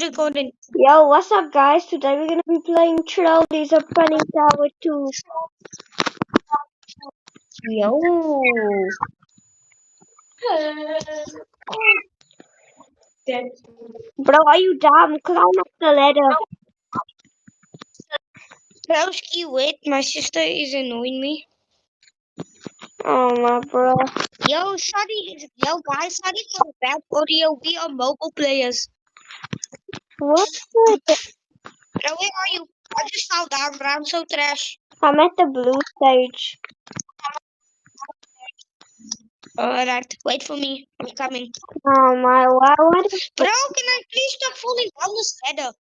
Recording. Yo, what's up, guys? Today we're gonna be playing Trolleys of Funny Tower 2. Yo. Bro, are you dumb? Climb up the ladder. Broski, wait, my sister is annoying me. Oh my bro. Yo, guys, sorry for the bad audio. We are mobile players. What? Bro, where are you? I just fell down, bro. I'm so trash. I'm at the blue stage. Alright, wait for me. I'm coming. Oh my, what? Bro, can I please stop falling down this ladder?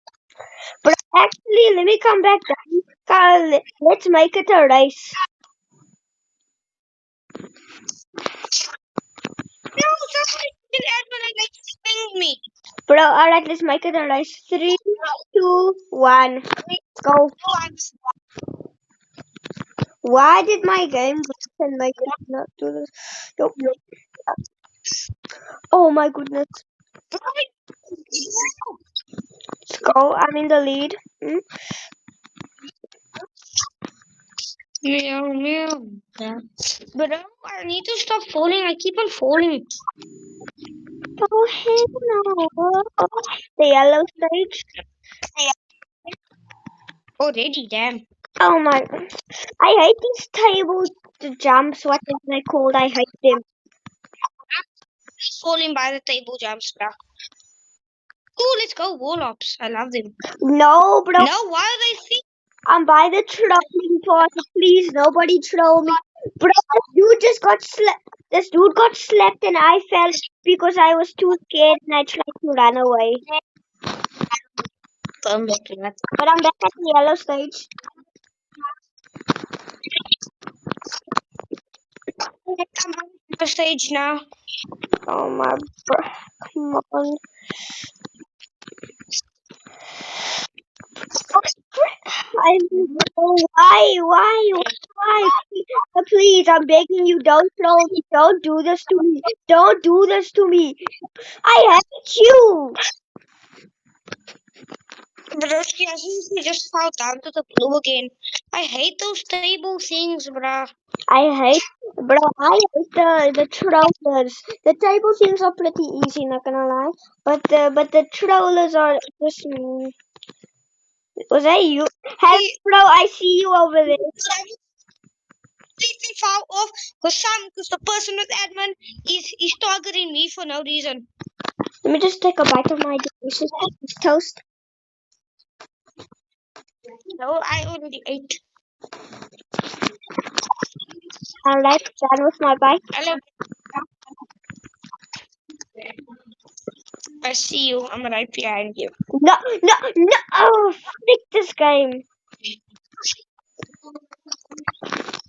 Bro, actually, let me come back down. Let's make it a race. No, somebody did admin and they pinged me. Bro, alright, let's make it a race. 3, 2, 1. Go. Why did my game glitch and make it not do this? Nope. Oh my goodness. Let's go. I'm in the lead. Meow, meow. Bro, I need to stop falling. I keep on falling. Oh, hell no. The yellow stage. Already, damn. Oh my. I hate these table jumps. What are they called? I hate them. Falling by the table jumps, bro. Ooh, let's go Warlocks. I love them. No, bro. No, why are they thick? I'm by the trolling part. Please, nobody troll me. Bro, this dude got slapped and I fell because I was too scared and I tried to run away. But I'm back at the yellow stage. I'm on the stage now. Oh my, bro. Come on. I why? Please, I'm begging you, don't troll me. Don't do this to me. Don't do this to me. I hate you. Broski, I seriously just fell down to the blue again. I hate those table things, bruh. I hate the trollers. The table things are pretty easy, not gonna lie. But the trollers are just. Was that you? Hello, bro. I see you over there. Completely fall off because the person with admin is targeting me for no reason. Let me just take a bite of my delicious toast. No, I already ate. Alright, done with my bite. I see you. I'm right behind you. No, no, no! Oh, frick this game.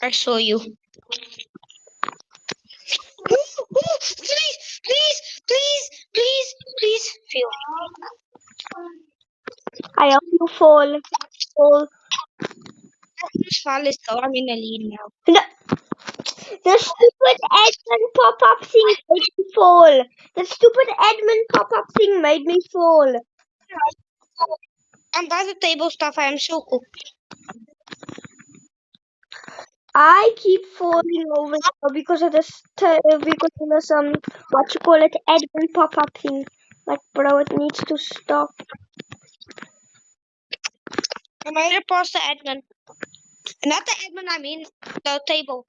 I saw you. Please, feel. I hope you fall. Let's go. I'm in the lead now. No, the stupid admin pop-up thing made me fall. The stupid admin pop-up thing made me fall. I'm by the table stuff. I am so cool. I keep falling over here because of this, what you call it, admin pop-up thing. Like, bro, it needs to stop. I made it past the admin. Not the admin, I mean the table.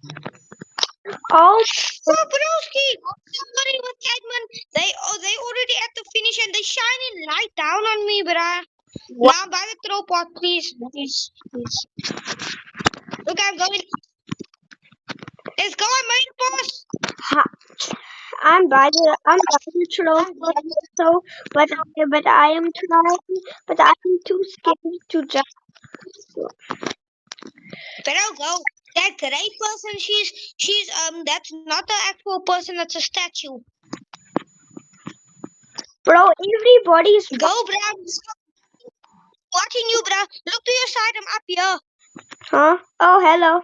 Oh, Broski! Somebody with admin. They already at the finish and they shining light down on me, bruh. Now by the throw pot, please. Look, I'm going. Let's go, I made it past. I'm by the troll so but I am trying, but I'm too scared to jump. But I'll go. That gray person, she's that's not the actual person, that's a statue. Bro, everybody's Go, bruh. Watching you, bruh. Look to your side, I'm up here. Huh? Oh, hello.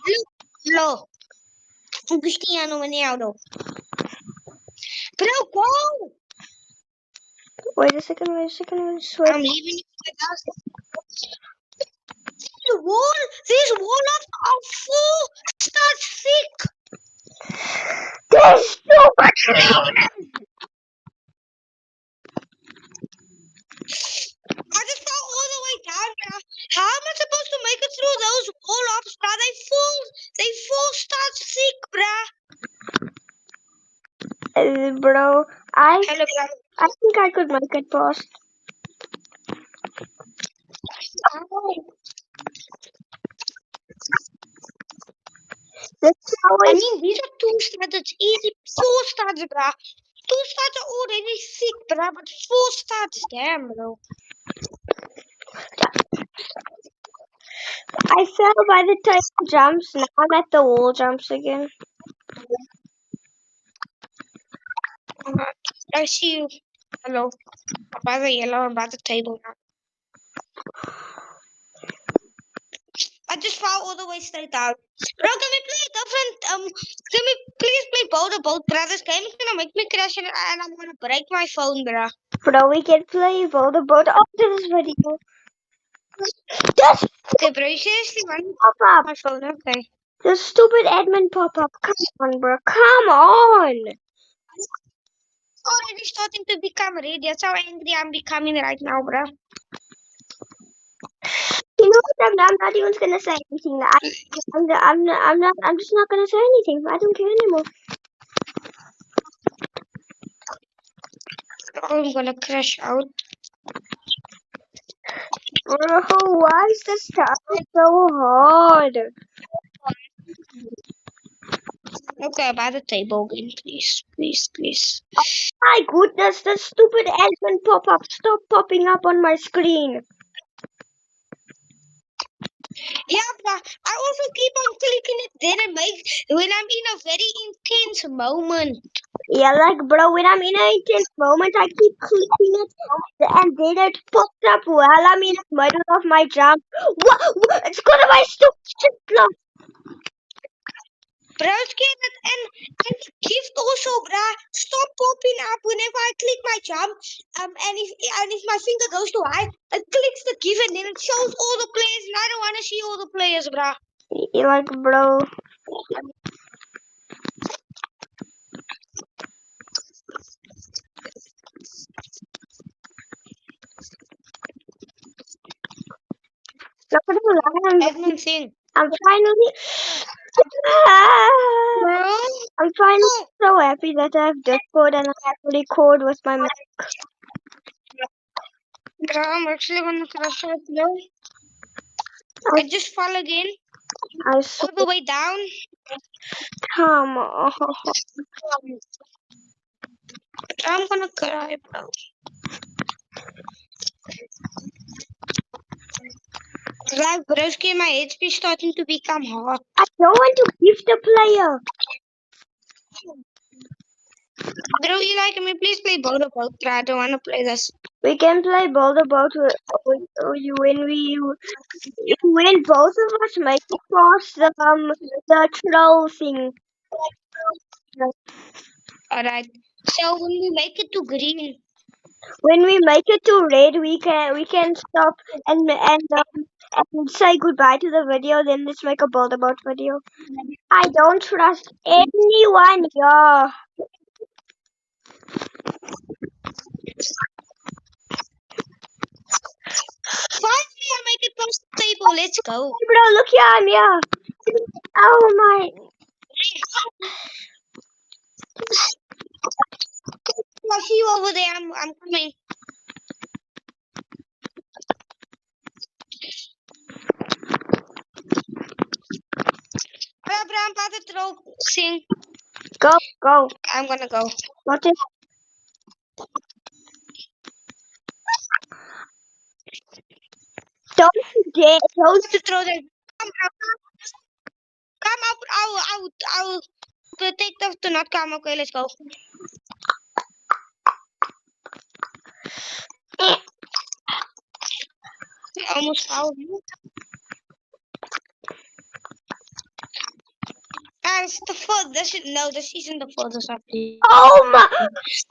Look, hello. Cristiano Ronaldo. Bro, go! Wait a second. I'm leaving you for the house. These walls are full. Start sick. There's so much rain. I just fell all the way down, bruh. How am I supposed to make it through those wall-ups, bruh? They full start sick, bruh. Bro, I Hello, bruh. think I could make it past. This I always mean, these are 2 stars. It's easy. 4 stars, bruh. 2 stars are already sick, bruh. But 4 stars, damn, bro. I fell by the table jumps. Now I'm at the wall jumps again. I see you. Hello. I'm by the yellow. I'm by the table now. I just fell all the way straight out. Bro, can we play a different, can we please play both brothers games? Gonna make me crash and I'm gonna break my phone, bro. Bro, we can play both after this video. Just Okay, bro, you seriously want to pop up. my phone? Okay. The stupid admin pop up. Come on, bro. Come on. Already starting to become ready. That's how angry I'm becoming right now, bro. You know what? I'm not even gonna say anything. I'm just not gonna say anything. I don't care anymore. I'm gonna crash out. Bro, why is this task so hard? Okay, by the table again, please. My goodness, the stupid admin pop up. Stop popping up on my screen. Yeah, but I also keep on clicking it then and when I'm in a very intense moment. Yeah, like, bro, when I'm in an intense moment, I keep clicking it, and then it pops up while I'm in the middle of my jump. What? It's gonna be my stupid block. Broski, and the gift also, bruh. Stop popping up whenever I click my jump. And if my finger goes too high, it clicks the gift and then it shows all the players, and I don't want to see all the players, bruh. Like, bro. Look at the Admin thing. I'm finally. Bro, I'm finally so happy that I have Discord and I have to record with my mic. I'm actually gonna crash out now. I just fall again. I All swear. the way down. Come on. I'm gonna cry, bro. Like, broski, my HP starting to become hot. I don't want to gift the player. Bro, you like me? Please play both. I don't want to play this. We can play both about when both of us make it past the troll thing. Alright. So when we make it to green, When we make it to red, we can stop and say goodbye to the video. Then let's make a build about video. I don't trust anyone here. finally I make it past the table. Let's go. Hey bro, look here, I'm here. Oh my. I see you over there. I'm coming. Bro, I'm about to throw thing. Go. I'm gonna go. What is? Don't forget. Don't. To throw that. Come up. I'll protect them to not come. Okay, let's go. I almost found you. This is the first. This isn't the furthest I've been. Oh my.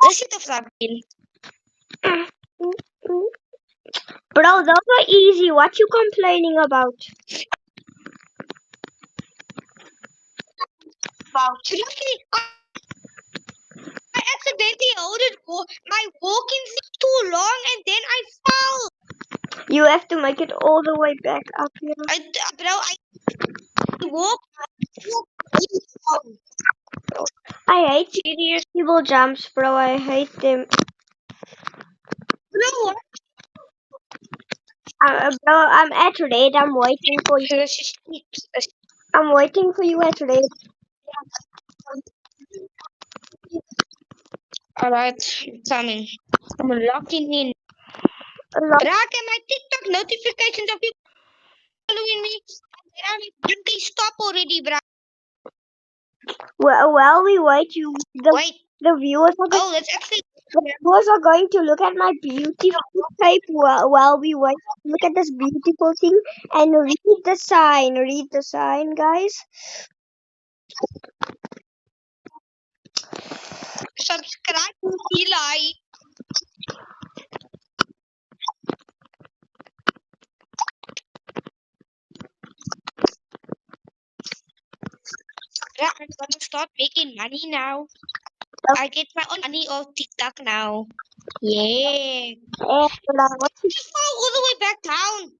This is the furthest I've been. Bro, those are easy. What you complaining about? Wow. Seriously, I accidentally ordered my walking thing too long and then I fell. You have to make it all the way back up here. Bro, I walked. I hate Serious. people jumps, bro. I hate them. Bro, what? Bro, I'm at red. I'm waiting for you. I'm waiting for you at red. Alright, coming. I'm locking in. Lock- Rack and my TikTok notifications of you following me. Can they stop already, bro? While we wait, Wait. the viewers That's actually. are going to look at my beautiful tape while we wait. Look at this beautiful thing and read the sign. Read the sign, guys. Subscribe to Eli. Yeah, I'm gonna start making money now. I get my own money off TikTok now. Yeah. Just fall all the way back down.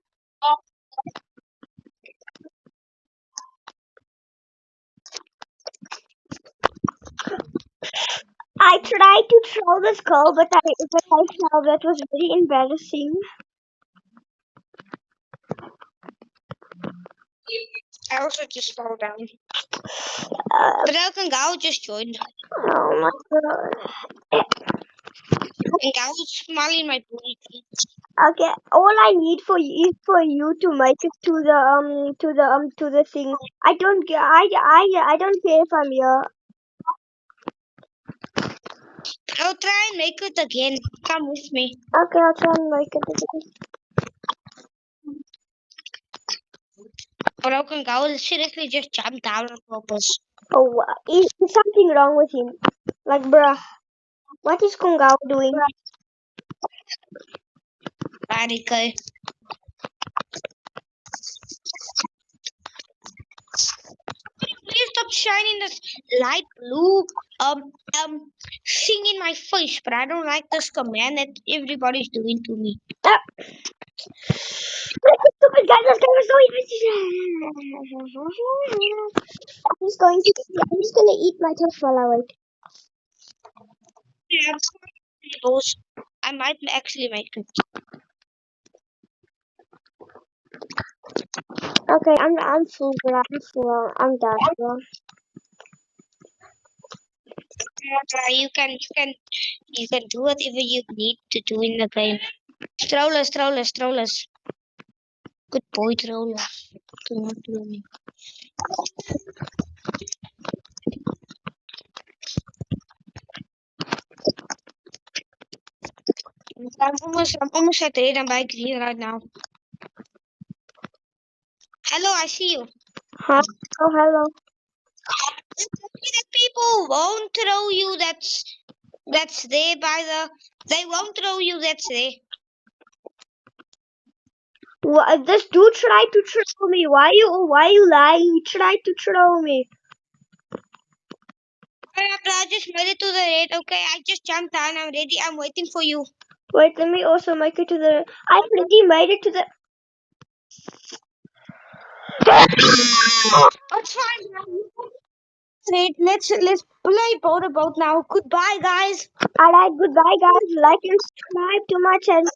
I tried to troll this girl, but I felt that was very embarrassing. I also just fall down. Uh, Broken Gal just joined. oh my god. And Gal is smiling my booty. Okay, all I need for you is for you to make it to the thing. I don't care if I'm here. I'll try and make it again. Come with me. Okay, I'll try and make it again. Broken Gal seriously just jumped down on purpose. Oh, is something wrong with him? Like, bruh, what is Kungao doing? Radical. Please stop shining this light blue thing in my face, but I don't like this command that everybody's doing to me. Stupid guy, this guy was so I'm just gonna eat my toast while I wait. Yeah, those. I might actually make it. Okay, I'm full, bro. I'm full. I'm done, bro. You can do whatever you need to do in the game. Strollers. Good boy, Strollers. Do not do me. I'm almost at red. I'm by green right now. Hello, I see you. Huh? Oh, hello. The people won't throw you. That's there by the. They won't throw you. That's there. This dude tried to troll me. Why you lying? He tried to troll me. I just made it to the red. Okay, I just jumped down. I'm ready. I'm waiting for you. Wait, let me also make it to the. I already made it to the. It's fine. Red. Let's play boat now. Goodbye, guys. Alright, goodbye, guys. Like and subscribe to my channel.